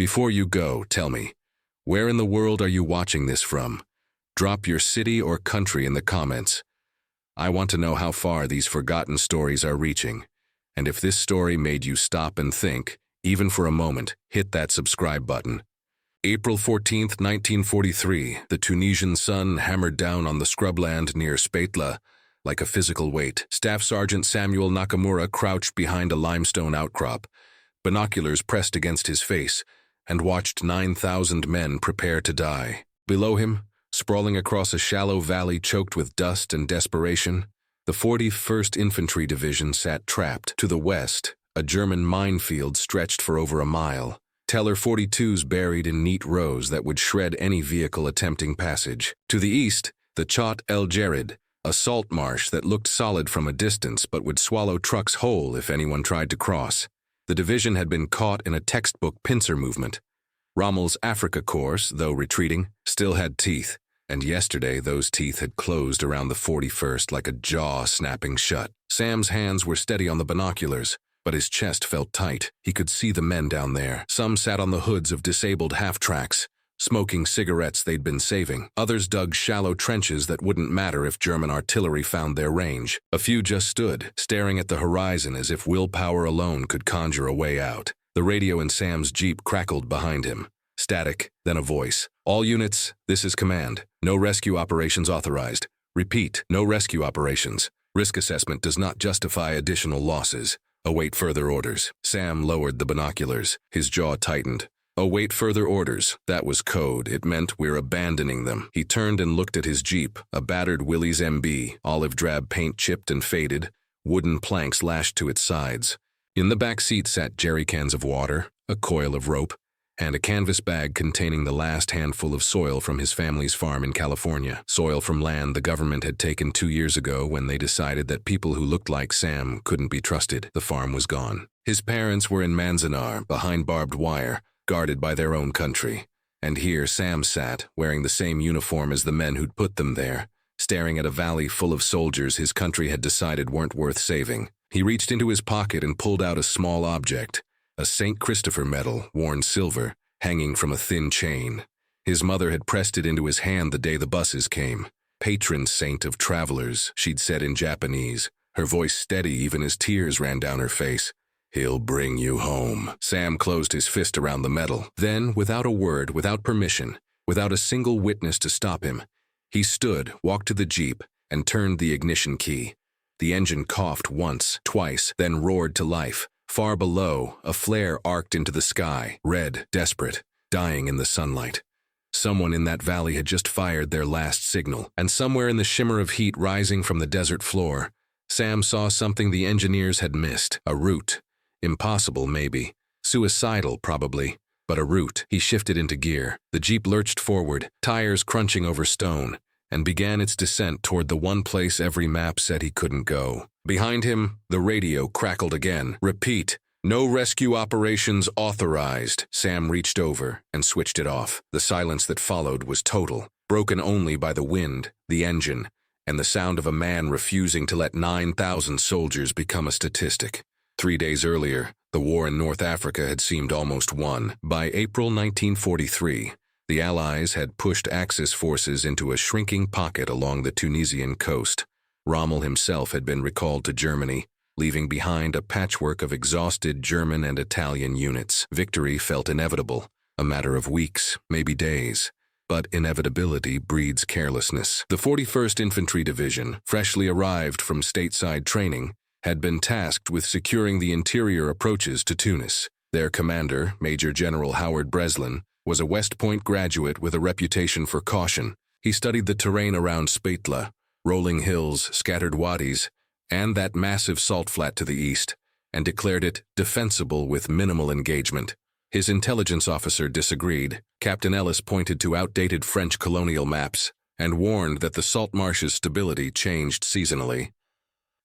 Before you go, tell me, where in the world are you watching this from? Drop your city or country in the comments. I want to know how far these forgotten stories are reaching. And if this story made you stop and think, even for a moment, hit that subscribe button. April 14th, 1943, the Tunisian sun hammered down on the scrubland near Spatla like a physical weight. Staff Sergeant Samuel Nakamura crouched behind a limestone outcrop, binoculars pressed against his face, and watched 9,000 men prepare to die. Below him, sprawling across a shallow valley choked with dust and desperation, the 41st Infantry Division sat trapped. To the west, a German minefield stretched for over a mile. Teller 42s buried in neat rows that would shred any vehicle attempting passage. To the east, the Chott El Djerid, a salt marsh that looked solid from a distance but would swallow trucks whole if anyone tried to cross. The division had been caught in a textbook pincer movement. Rommel's Africa course, though retreating, still had teeth, and yesterday those teeth had closed around the 41st like a jaw snapping shut. Sam's hands were steady on the binoculars, but his chest felt tight. He could see the men down there. Some sat on the hoods of disabled half-tracks, smoking cigarettes they'd been saving. Others dug shallow trenches that wouldn't matter if German artillery found their range. A few just stood, staring at the horizon as if willpower alone could conjure a way out. The radio in Sam's Jeep crackled behind him. Static, then a voice. All units, this is command. No rescue operations authorized. Repeat, no rescue operations. Risk assessment does not justify additional losses. Await further orders. Sam lowered the binoculars. His jaw tightened. Await further orders. That was code. It meant we're abandoning them. He turned and looked at his Jeep, a battered Willys MB, olive drab paint chipped and faded, wooden planks lashed to its sides. In the back seat sat jerry cans of water, a coil of rope, and a canvas bag containing the last handful of soil from his family's farm in California. Soil from land the government had taken 2 years ago when they decided that people who looked like Sam couldn't be trusted. The farm was gone. His parents were in Manzanar, behind barbed wire, guarded by their own country. And here Sam sat, wearing the same uniform as the men who'd put them there, staring at a valley full of soldiers his country had decided weren't worth saving. He reached into his pocket and pulled out a small object, a St. Christopher medal, worn silver, hanging from a thin chain. His mother had pressed it into his hand the day the buses came. Patron saint of travelers, she'd said in Japanese, her voice steady even as tears ran down her face. He'll bring you home. Sam closed his fist around the medal. Then, without a word, without permission, without a single witness to stop him, he stood, walked to the Jeep, and turned the ignition key. The engine coughed once, twice, then roared to life. Far below, a flare arced into the sky, red, desperate, dying in the sunlight. Someone in that valley had just fired their last signal, and somewhere in the shimmer of heat rising from the desert floor, Sam saw something the engineers had missed, a route. Impossible, maybe. Suicidal, probably. But a route. He shifted into gear. The Jeep lurched forward, tires crunching over stone, and began its descent toward the one place every map said he couldn't go. Behind him, the radio crackled again. Repeat, no rescue operations authorized. Sam reached over and switched it off. The silence that followed was total, broken only by the wind, the engine, and the sound of a man refusing to let 9,000 soldiers become a statistic. 3 days earlier, the war in North Africa had seemed almost won. By April 1943, the Allies had pushed Axis forces into a shrinking pocket along the Tunisian coast. Rommel himself had been recalled to Germany, leaving behind a patchwork of exhausted German and Italian units. Victory felt inevitable, a matter of weeks, maybe days. But inevitability breeds carelessness. The 41st Infantry Division, freshly arrived from stateside training, had been tasked with securing the interior approaches to Tunis. Their commander, Major General Howard Breslin, was a West Point graduate with a reputation for caution. He studied the terrain around Spatla, rolling hills, scattered wadis, and that massive salt flat to the east, and declared it defensible with minimal engagement. His intelligence officer disagreed. Captain Ellis pointed to outdated French colonial maps and warned that the salt marsh's stability changed seasonally.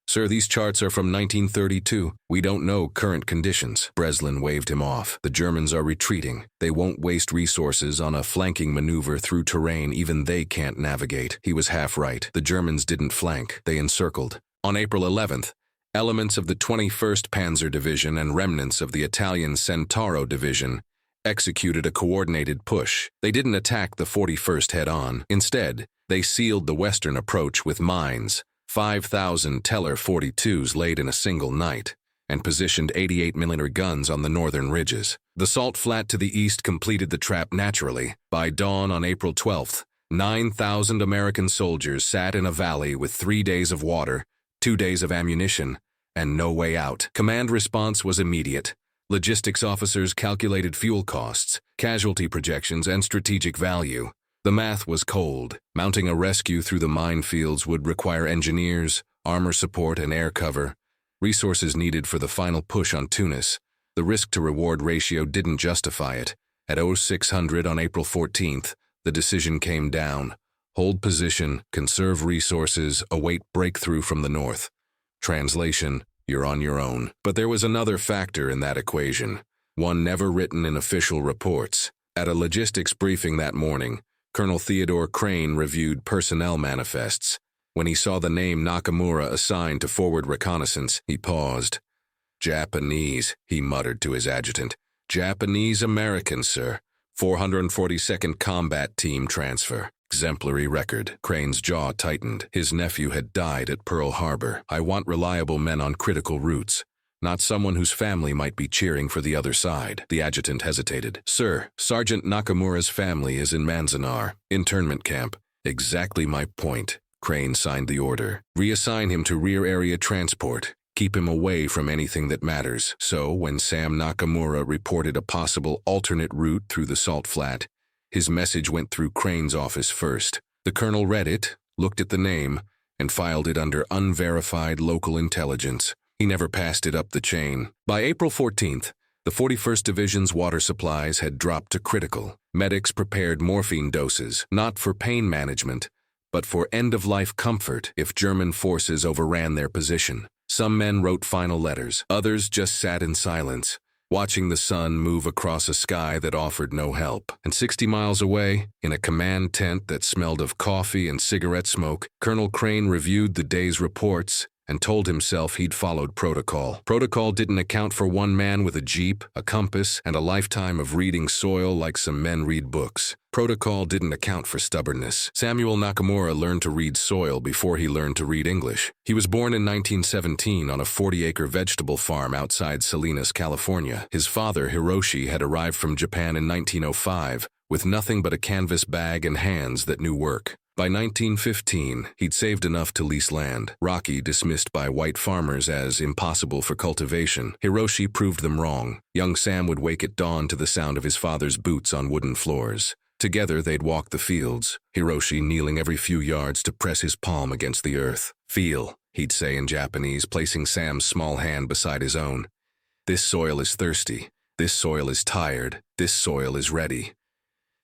Sir, these charts are from 1932. We don't know current conditions. Breslin waved him off. The Germans are retreating. They won't waste resources on a flanking maneuver through terrain even they can't navigate. He was half right. The Germans didn't flank. They encircled. On April 11th, elements of the 21st Panzer Division and remnants of the Italian Centauro Division executed a coordinated push. They didn't attack the 41st head-on. Instead, they sealed the western approach with mines, 5,000 Teller 42s laid in a single night, and positioned 88mm guns on the northern ridges. The salt flat to the east completed the trap naturally. By dawn on April 12th, 9,000 American soldiers sat in a valley with 3 days of water, 2 days of ammunition, and no way out. Command response was immediate. Logistics officers calculated fuel costs, casualty projections, and strategic value. The math was cold. Mounting a rescue through the minefields would require engineers, armor support, and air cover, resources needed for the final push on Tunis. The risk-to-reward ratio didn't justify it. At 0600 on April 14th, the decision came down. Hold position, conserve resources, await breakthrough from the north. Translation: you're on your own. But there was another factor in that equation, one never written in official reports. At a logistics briefing that morning, Colonel Theodore Crane reviewed personnel manifests. When he saw the name Nakamura assigned to forward reconnaissance, he paused. "Japanese," he muttered to his adjutant. "Japanese-American, sir. 442nd Combat Team transfer. Exemplary record." Crane's jaw tightened. His nephew had died at Pearl Harbor. "I want reliable men on critical routes, not someone whose family might be cheering for the other side." The adjutant hesitated. "Sir, Sergeant Nakamura's family is in Manzanar, internment camp." "Exactly my point." Crane signed the order. "Reassign him to rear area transport. Keep him away from anything that matters." So, when Sam Nakamura reported a possible alternate route through the salt flat, his message went through Crane's office first. The colonel read it, looked at the name, and filed it under unverified local intelligence. He never passed it up the chain. By April 14th, the 41st Division's water supplies had dropped to critical. Medics prepared morphine doses, not for pain management, but for end-of-life comfort if German forces overran their position. Some men wrote final letters. Others just sat in silence, watching the sun move across a sky that offered no help. And 60 miles away, in a command tent that smelled of coffee and cigarette smoke, Colonel Crane reviewed the day's reports and told himself he'd followed protocol. Protocol didn't account for one man with a jeep, a compass, and a lifetime of reading soil like some men read books. Protocol didn't account for stubbornness. Samuel Nakamura learned to read soil before he learned to read English. He was born in 1917 on a 40-acre vegetable farm outside Salinas, California. His father, Hiroshi, had arrived from Japan in 1905 with nothing but a canvas bag and hands that knew work. By 1915, he'd saved enough to lease land. Rocky, dismissed by white farmers as impossible for cultivation, Hiroshi proved them wrong. Young Sam would wake at dawn to the sound of his father's boots on wooden floors. Together, they'd walk the fields, Hiroshi kneeling every few yards to press his palm against the earth. "Feel," he'd say in Japanese, placing Sam's small hand beside his own. "This soil is thirsty. This soil is tired. This soil is ready."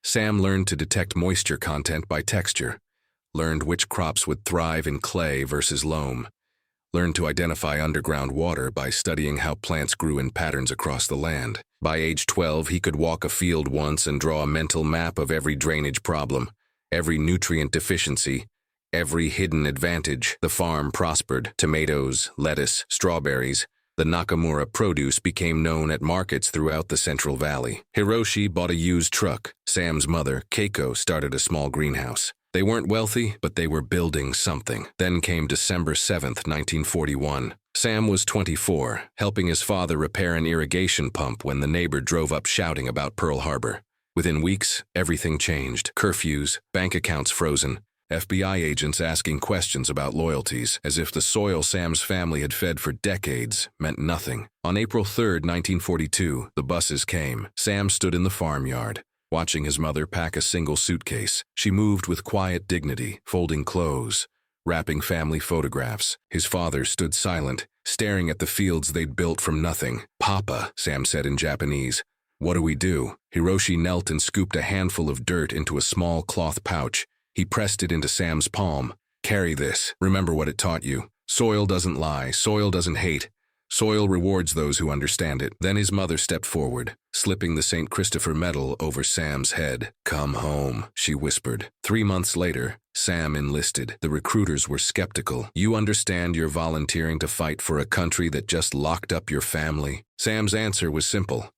Sam learned to detect moisture content by texture, learned which crops would thrive in clay versus loam, learned to identify underground water by studying how plants grew in patterns across the land. By age 12, he could walk a field once and draw a mental map of every drainage problem, every nutrient deficiency, every hidden advantage. The farm prospered. Tomatoes, lettuce, strawberries. The Nakamura produce became known at markets throughout the Central Valley. Hiroshi bought a used truck. Sam's mother, Keiko, started a small greenhouse. They weren't wealthy, but they were building something. Then came December 7th, 1941. Sam was 24, helping his father repair an irrigation pump when the neighbor drove up shouting about Pearl Harbor. Within weeks, everything changed. Curfews, bank accounts frozen, FBI agents asking questions about loyalties, as if the soil Sam's family had fed for decades meant nothing. On April 3rd, 1942, the buses came. Sam stood in the farmyard, watching his mother pack a single suitcase. She moved with quiet dignity, folding clothes, wrapping family photographs. His father stood silent, staring at the fields they'd built from nothing. "Papa," Sam said in Japanese, "what do we do?" Hiroshi knelt and scooped a handful of dirt into a small cloth pouch. He pressed it into Sam's palm. "Carry this. Remember what it taught you. Soil doesn't lie. Soil doesn't hate. Soil rewards those who understand it." Then his mother stepped forward, slipping the St. Christopher medal over Sam's head. "Come home," she whispered. 3 months later, Sam enlisted. The recruiters were skeptical. "You understand you're volunteering to fight for a country that just locked up your family?" Sam's answer was simple.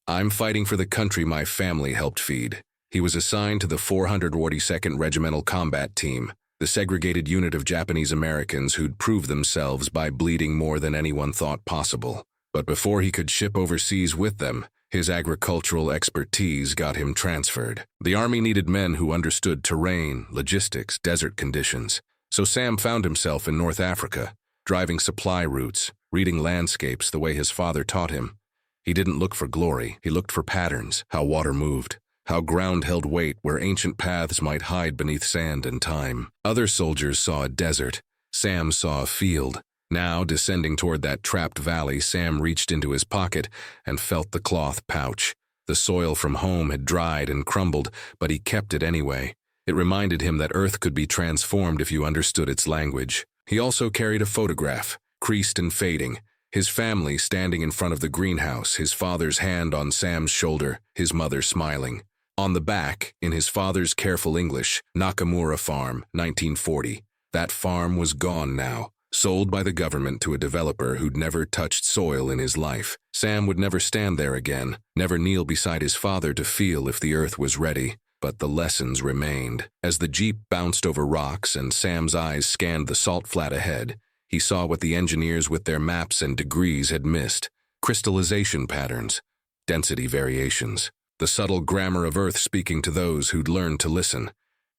I'm fighting for the country my family helped feed. He was assigned to the 442nd Regimental Combat Team, the segregated unit of Japanese Americans who'd proved themselves by bleeding more than anyone thought possible. But before he could ship overseas with them, his agricultural expertise got him transferred. The Army needed men who understood terrain, logistics, desert conditions. So Sam found himself in North Africa, driving supply routes, reading landscapes the way his father taught him. He didn't look for glory, he looked for patterns, how water moved, how ground held weight where ancient paths might hide beneath sand and time. Other soldiers saw a desert. Sam saw a field. Now, descending toward that trapped valley, Sam reached into his pocket and felt the cloth pouch. The soil from home had dried and crumbled, but he kept it anyway. It reminded him that Earth could be transformed if you understood its language. He also carried a photograph, creased and fading, his family standing in front of the greenhouse, his father's hand on Sam's shoulder, his mother smiling. On the back, in his father's careful English, Nakamura Farm, 1940. That farm was gone now, sold by the government to a developer who'd never touched soil in his life. Sam would never stand there again, never kneel beside his father to feel if the earth was ready. But the lessons remained. As the jeep bounced over rocks and Sam's eyes scanned the salt flat ahead, he saw what the engineers with their maps and degrees had missed: crystallization patterns, density variations, the subtle grammar of Earth speaking to those who'd learned to listen.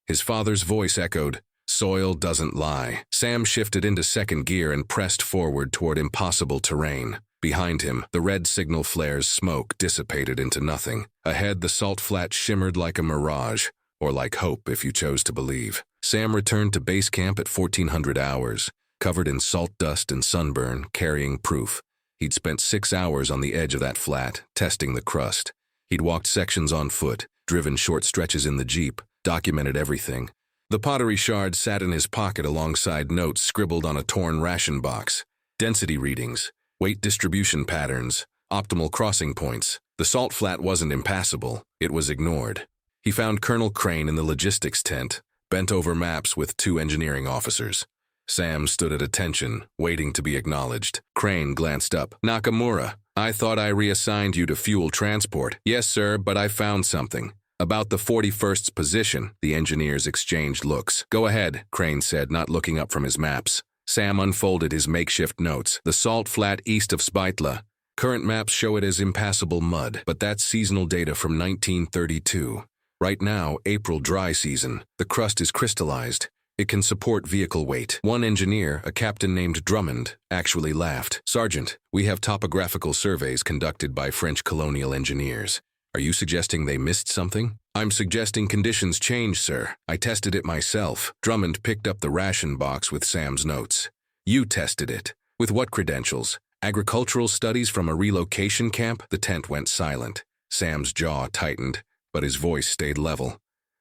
His father's voice echoed, "Soil doesn't lie." Sam shifted into second gear and pressed forward toward impossible terrain. Behind him, the red signal flare's smoke dissipated into nothing. Ahead, the salt flat shimmered like a mirage, or like hope if you chose to believe. Sam returned to base camp at 1400 hours, covered in salt dust and sunburn, carrying proof. He'd spent 6 hours on the edge of that flat, testing the crust. He'd walked sections on foot, driven short stretches in the jeep, documented everything. The pottery shard sat in his pocket alongside notes scribbled on a torn ration box. Density readings, weight distribution patterns, optimal crossing points. The salt flat wasn't impassable, it was ignored. He found Colonel Crane in the logistics tent, bent over maps with 2 engineering officers. Sam stood at attention, waiting to be acknowledged. Crane glanced up. "Nakamura, I thought I reassigned you to fuel transport." "Yes, sir, but I found something." "About the 41st's position." The engineers exchanged looks. "Go ahead," Crane said, not looking up from his maps. Sam unfolded his makeshift notes. "The salt flat east of Spitla. Current maps show it as impassable mud, but that's seasonal data from 1932. Right now, April dry season. The crust is crystallized. It can support vehicle weight." One engineer, a captain named Drummond, actually laughed. "Sergeant, we have topographical surveys conducted by French colonial engineers. Are you suggesting they missed something?" "I'm suggesting conditions change, sir. I tested it myself." Drummond picked up the ration box with Sam's notes. "You tested it? With what credentials? Agricultural studies from a relocation camp?" The tent went silent. Sam's jaw tightened, but his voice stayed level.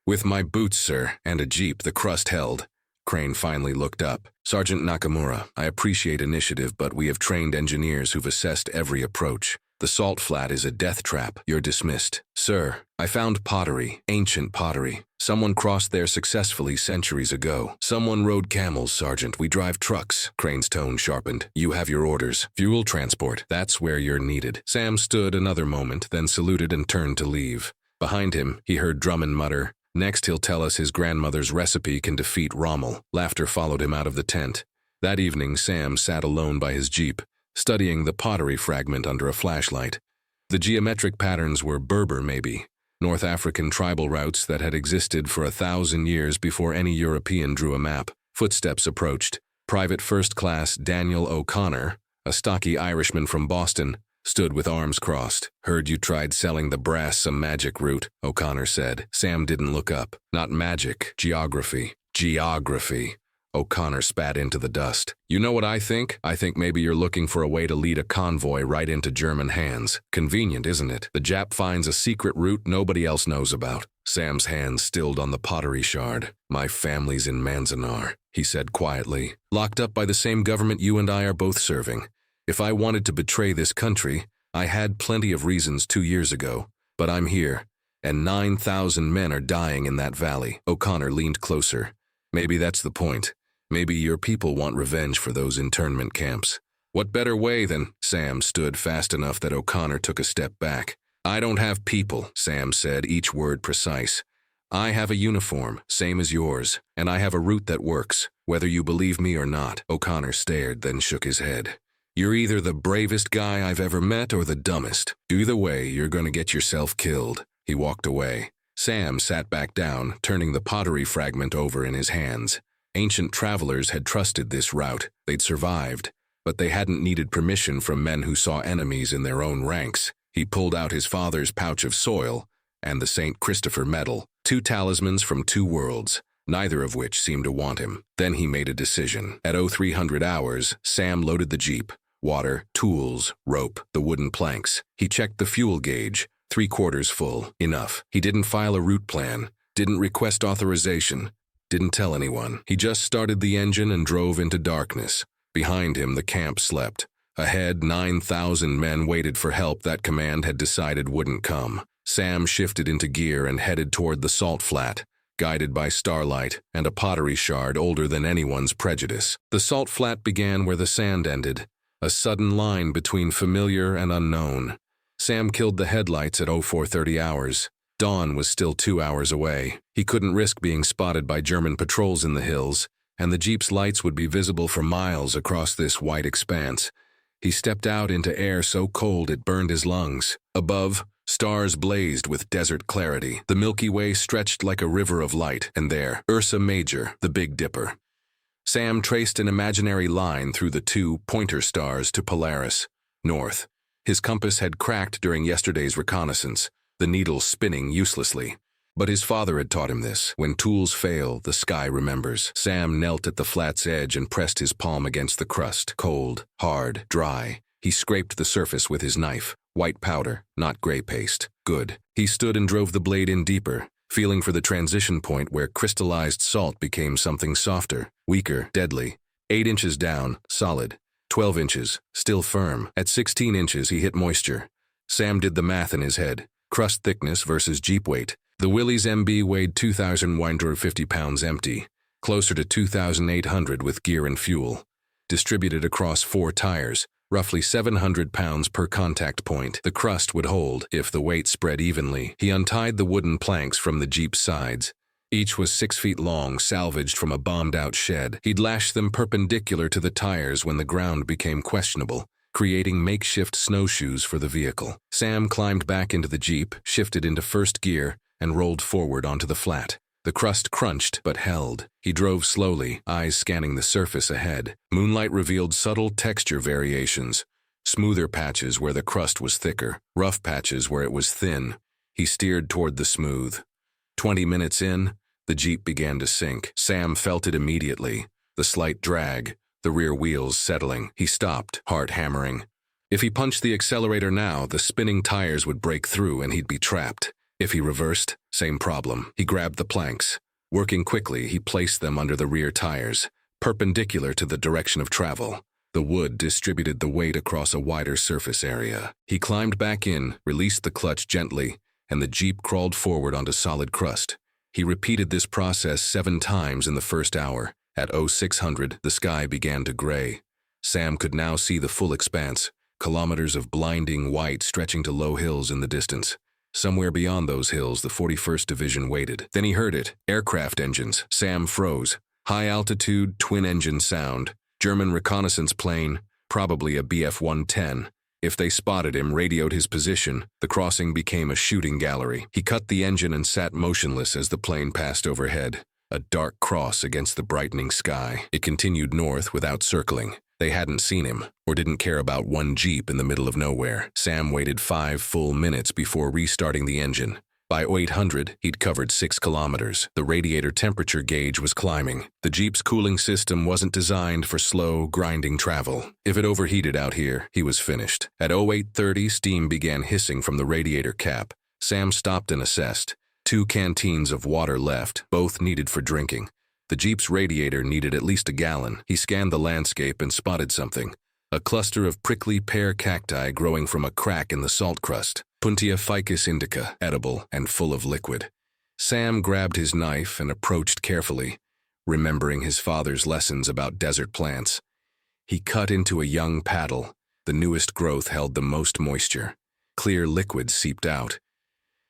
"With my boots, sir, and a jeep the crust held." Crane finally looked up. "Sergeant Nakamura, I appreciate initiative, but we have trained engineers who've assessed every approach. The salt flat is a death trap. You're dismissed." "Sir, I found pottery, ancient pottery. Someone crossed there successfully centuries ago." "Someone rode camels, Sergeant. We drive trucks." Crane's tone sharpened. "You have your orders. Fuel transport. That's where you're needed." Sam stood another moment, then saluted and turned to leave. Behind him, he heard Drummond mutter, "Next he'll tell us his grandmother's recipe can defeat Rommel." Laughter followed him out of the tent. That evening, Sam sat alone by his jeep, studying the pottery fragment under a flashlight. The geometric patterns were Berber, maybe, North African tribal routes that had existed for 1,000 years before any European drew a map. Footsteps approached. Private First Class Daniel O'Connor, a stocky Irishman from Boston, stood with arms crossed. "Heard you tried selling the brass some magic route," O'Connor said. Sam didn't look up. "Not magic, geography." "Geography." O'Connor spat into the dust. "You know what I think? I think maybe you're looking for a way to lead a convoy right into German hands. Convenient, isn't it? The Jap finds a secret route nobody else knows about." Sam's hands stilled on the pottery shard. "My family's in Manzanar," he said quietly. "Locked up by the same government you and I are both serving. If I wanted to betray this country, I had plenty of reasons 2 years ago. But I'm here, and 9,000 men are dying in that valley." O'Connor leaned closer. "Maybe that's the point. Maybe your people want revenge for those internment camps. What better way than—" Sam stood fast enough that O'Connor took a step back. I don't have people, Sam said, each word precise. I have a uniform, same as yours, and I have a route that works, whether you believe me or not. O'Connor stared, then shook his head. You're either the bravest guy I've ever met or the dumbest. Either way, you're gonna get yourself killed. He walked away. Sam sat back down, turning the pottery fragment over in his hands. Ancient travelers had trusted this route. They'd survived, but they hadn't needed permission from men who saw enemies in their own ranks. He pulled out his father's pouch of soil and the St. Christopher medal, 2 talismans from 2 worlds, neither of which seemed to want him. Then he made a decision. At 0300 hours, Sam loaded the jeep. Water, tools, rope, the wooden planks. He checked the fuel gauge, 3/4 full. Enough. He didn't file a route plan, didn't request authorization, didn't tell anyone. He just started the engine and drove into darkness. Behind him, the camp slept. Ahead, 9,000 men waited for help that command had decided wouldn't come. Sam shifted into gear and headed toward the salt flat, guided by starlight and a pottery shard older than anyone's prejudice. The salt flat began where the sand ended, a sudden line between familiar and unknown. Sam killed the headlights at 0430 hours. Dawn was still 2 hours away. He couldn't risk being spotted by German patrols in the hills, and the jeep's lights would be visible for miles across this white expanse. He stepped out into air so cold it burned his lungs. Above, stars blazed with desert clarity. The Milky Way stretched like a river of light, and there, Ursa Major, the Big Dipper. Sam traced an imaginary line through the 2 pointer stars to Polaris, north. His compass had cracked during yesterday's reconnaissance, the needle spinning uselessly. But his father had taught him this. When tools fail, the sky remembers. Sam knelt at the flat's edge and pressed his palm against the crust. Cold, hard, dry. He scraped the surface with his knife. White powder, not gray paste. Good. He stood and drove the blade in deeper, feeling for the transition point where crystallized salt became something softer, weaker, deadly. 8 inches down, solid. 12 inches, still firm. At 16 inches, he hit moisture. Sam did the math in his head. Crust thickness versus jeep weight. The Willys MB weighed 2,150 pounds empty, closer to 2,800 with gear and fuel. Distributed across 4 tires, roughly 700 pounds per contact point. The crust would hold if the weight spread evenly. He untied the wooden planks from the jeep's sides. Each was 6 feet long, salvaged from a bombed-out shed. He'd lashed them perpendicular to the tires when the ground became questionable, creating makeshift snowshoes for the vehicle. Sam climbed back into the jeep, shifted into first gear, and rolled forward onto the flat. The crust crunched but held. He drove slowly, eyes scanning the surface ahead. Moonlight revealed subtle texture variations, smoother patches where the crust was thicker, rough patches where it was thin. He steered toward the smooth. 20 minutes in, the jeep began to sink. Sam felt it immediately, the slight drag, the rear wheels settling. He stopped, heart hammering. If he punched the accelerator now, the spinning tires would break through and he'd be trapped. If he reversed, same problem. He grabbed the planks. Working quickly, he placed them under the rear tires, perpendicular to the direction of travel. The wood distributed the weight across a wider surface area. He climbed back in, released the clutch gently, and the jeep crawled forward onto solid crust. He repeated this process 7 times in the first hour. At 0600, the sky began to gray. Sam could now see the full expanse, kilometers of blinding white stretching to low hills in the distance. Somewhere beyond those hills, the 41st Division waited. Then he heard it. Aircraft engines. Sam froze. High-altitude, twin-engine sound. German reconnaissance plane, probably a Bf-110. If they spotted him, radioed his position, the crossing became a shooting gallery. He cut the engine and sat motionless as the plane passed overhead. A dark cross against the brightening sky. It continued north without circling. They hadn't seen him, or didn't care about one jeep in the middle of nowhere. Sam waited 5 full minutes before restarting the engine. By 0800, he'd covered 6 kilometers. The radiator temperature gauge was climbing. The jeep's cooling system wasn't designed for slow, grinding travel. If it overheated out here, he was finished. At 0830, steam began hissing from the radiator cap. Sam stopped and assessed. 2 canteens of water left, both needed for drinking. The jeep's radiator needed at least a gallon. He scanned the landscape and spotted something. A cluster of prickly pear cacti growing from a crack in the salt crust. Puntia ficus indica, edible and full of liquid. Sam grabbed his knife and approached carefully, remembering his father's lessons about desert plants. He cut into a young paddle. The newest growth held the most moisture. Clear liquid seeped out.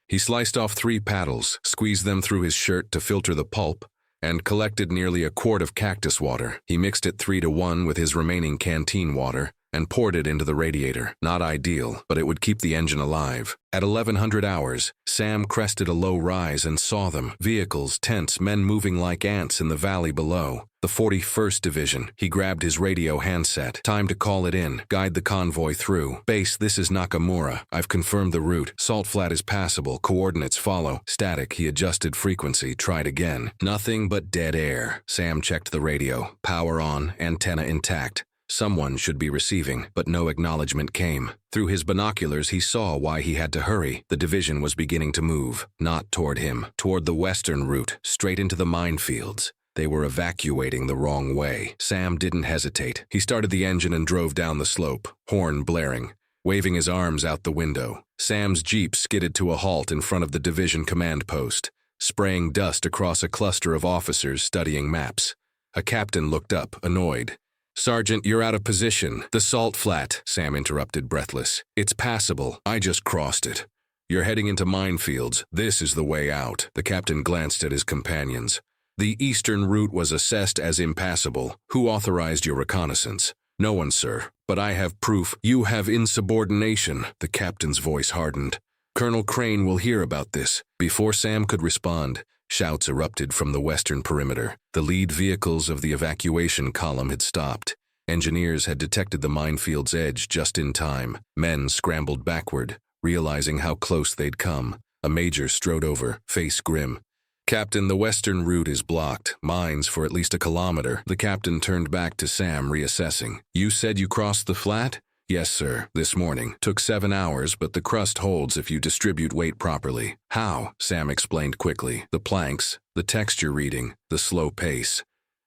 He sliced off 3 paddles, squeezed them through his shirt to filter the pulp, and collected nearly a quart of cactus water. He mixed it 3-to-1 with his remaining canteen water and poured it into the radiator. Not ideal, but it would keep the engine alive. At 1100 hours, Sam crested a low rise and saw them. Vehicles, tents, men moving like ants in the valley below. The 41st Division. He grabbed his radio handset. Time to call it in. Guide the convoy through. Base, this is Nakamura. I've confirmed the route. Salt Flat is passable. Coordinates follow. Static. He adjusted frequency. Tried again. Nothing but dead air. Sam checked the radio. Power on. Antenna intact. Someone should be receiving, but no acknowledgement came. Through his binoculars, he saw why he had to hurry. The division was beginning to move. Not toward him. Toward the western route. Straight into the minefields. They were evacuating the wrong way. Sam didn't hesitate. He started the engine and drove down the slope, horn blaring, waving his arms out the window. Sam's jeep skidded to a halt in front of the division command post, spraying dust across a cluster of officers studying maps. A captain looked up, annoyed. "Sergeant, you're out of position." "The Salt Flat," Sam interrupted, breathless. "It's passable. I just crossed it. You're heading into minefields. This is the way out." The captain glanced at his companions. "The eastern route was assessed as impassable. Who authorized your reconnaissance?" "No one, sir. But I have proof." "You have insubordination." The captain's voice hardened. "Colonel Crane will hear about this." Before Sam could respond, shouts erupted from the western perimeter. The lead vehicles of the evacuation column had stopped. Engineers had detected the minefield's edge just in time. Men scrambled backward, realizing how close they'd come. A major strode over, face grim. "Captain, the western route is blocked. Mines for at least a kilometer." The captain turned back to Sam, reassessing. "You said you crossed the flat?" "Yes, sir, this morning. Took 7 hours, but the crust holds if you distribute weight properly." "How?" Sam explained quickly. "The planks, the texture reading, the slow pace."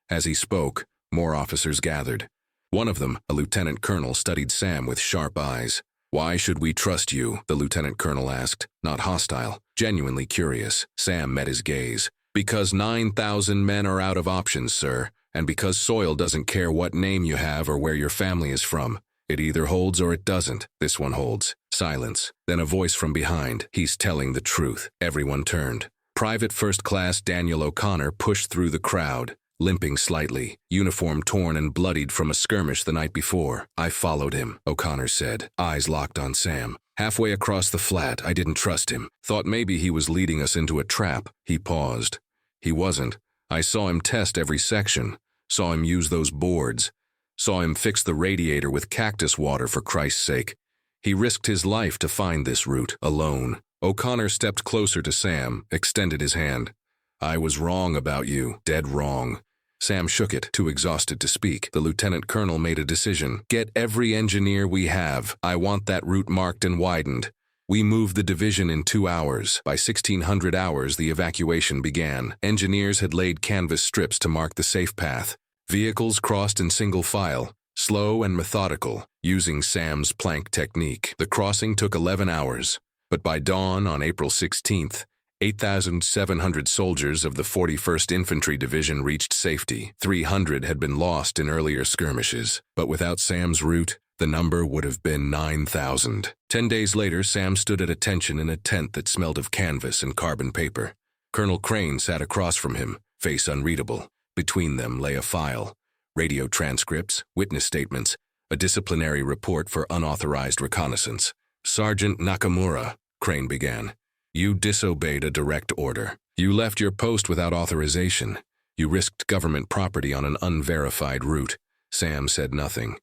As he spoke, more officers gathered. One of them, a lieutenant colonel, studied Sam with sharp eyes. "Why should we trust you?" the lieutenant colonel asked, not hostile, genuinely curious. Sam met his gaze. "Because 9,000 men are out of options, sir, and because soil doesn't care what name you have or where your family is from. It either holds or it doesn't. This one holds." Silence. Then a voice from behind. "He's telling the truth." Everyone turned. Private First Class Daniel O'Connor pushed through the crowd, limping slightly, uniform torn and bloodied from a skirmish the night before. "I followed him," O'Connor said, eyes locked on Sam. "Halfway across the flat, I didn't trust him. Thought maybe he was leading us into a trap." He paused. "He wasn't. I saw him test every section. Saw him use those boards. Saw him fix the radiator with cactus water, for Christ's sake. He risked his life to find this route, alone." O'Connor stepped closer to Sam, extended his hand. "I was wrong about you, dead wrong." Sam shook it, too exhausted to speak. The lieutenant colonel made a decision. "Get every engineer we have. I want that route marked and widened." We moved the division in 2 hours. By 1600 hours, the evacuation began. Engineers had laid canvas strips to mark the safe path. Vehicles crossed in single file, slow and methodical, using Sam's plank technique. The crossing took 11 hours, but by dawn on April 16th, 8,700 soldiers of the 41st Infantry Division reached safety. 300 had been lost in earlier skirmishes, but without Sam's route, the number would have been 9,000. 10 days later, Sam stood at attention in a tent that smelled of canvas and carbon paper. Colonel Crane sat across from him, face unreadable. Between them lay a file, radio transcripts, witness statements, a disciplinary report for unauthorized reconnaissance. "Sergeant Nakamura," Crane began, "you disobeyed a direct order. You left your post without authorization. You risked government property on an unverified route." Sam said nothing.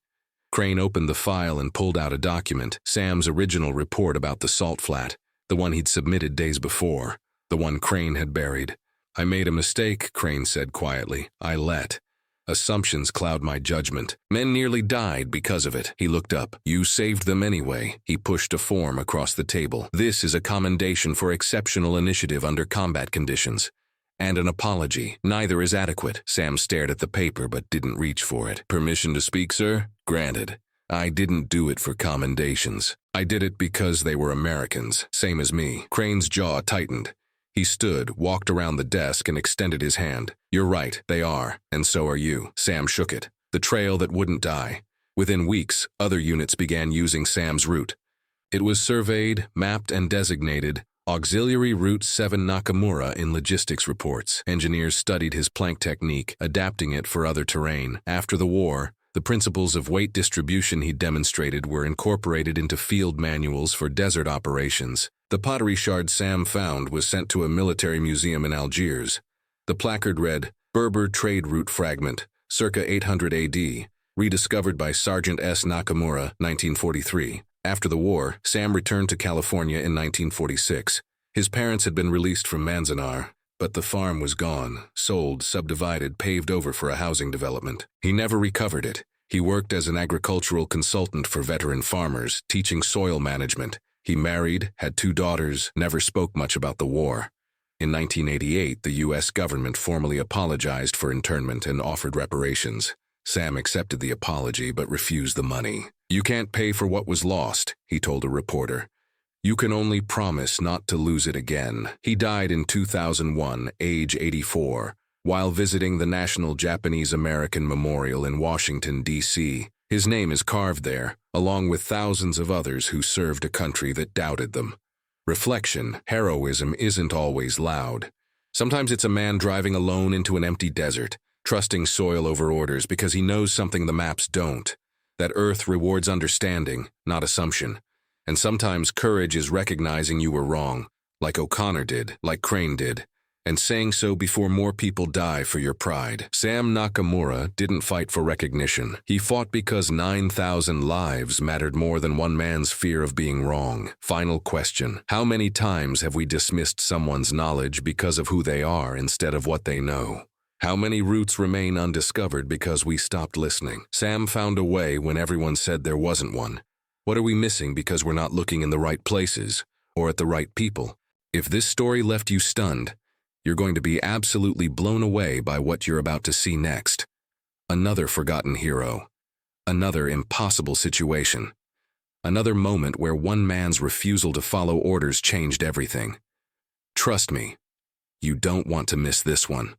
Crane opened the file and pulled out a document, Sam's original report about the Salt Flat, the one he'd submitted days before, the one Crane had buried. "I made a mistake," Crane said quietly. "I let assumptions cloud my judgment. Men nearly died because of it." He looked up. "You saved them anyway." He pushed a form across the table. "This is a commendation for exceptional initiative under combat conditions. And an apology. Neither is adequate." Sam stared at the paper but didn't reach for it. "Permission to speak, sir?" "Granted. I didn't do it for commendations. I did it because they were Americans, same as me." Crane's jaw tightened. He stood, walked around the desk, and extended his hand. "You're right, they are, and so are you." Sam shook it. The trail that wouldn't die. Within weeks, other units began using Sam's route. It was surveyed, mapped, and designated Auxiliary Route 7 Nakamura in logistics reports. Engineers studied his plank technique, adapting it for other terrain. After the war, the principles of weight distribution he demonstrated were incorporated into field manuals for desert operations. The pottery shard Sam found was sent to a military museum in Algiers. The placard read, "Berber Trade Route Fragment, circa 800 AD, rediscovered by Sergeant S. Nakamura, 1943. After the war, Sam returned to California in 1946. His parents had been released from Manzanar, but the farm was gone, sold, subdivided, paved over for a housing development. He never recovered it. He worked as an agricultural consultant for veteran farmers, teaching soil management. He married, had 2 daughters, never spoke much about the war. In 1988, the U.S. government formally apologized for internment and offered reparations. Sam accepted the apology but refused the money. "You can't pay for what was lost," he told a reporter. "You can only promise not to lose it again." He died in 2001, age 84, while visiting the National Japanese-American Memorial in Washington, D.C. His name is carved there, along with thousands of others who served a country that doubted them. Reflection: heroism isn't always loud. Sometimes it's a man driving alone into an empty desert, trusting soil over orders because he knows something the maps don't. That earth rewards understanding, not assumption. And sometimes courage is recognizing you were wrong, like O'Connor did, like Crane did, and saying so before more people die for your pride. Sam Nakamura didn't fight for recognition. He fought because 9,000 lives mattered more than one man's fear of being wrong. Final question: how many times have we dismissed someone's knowledge because of who they are instead of what they know? How many routes remain undiscovered because we stopped listening? Sam found a way when everyone said there wasn't one. What are we missing because we're not looking in the right places or at the right people? If this story left you stunned, you're going to be absolutely blown away by what you're about to see next. Another forgotten hero. Another impossible situation. Another moment where one man's refusal to follow orders changed everything. Trust me, you don't want to miss this one.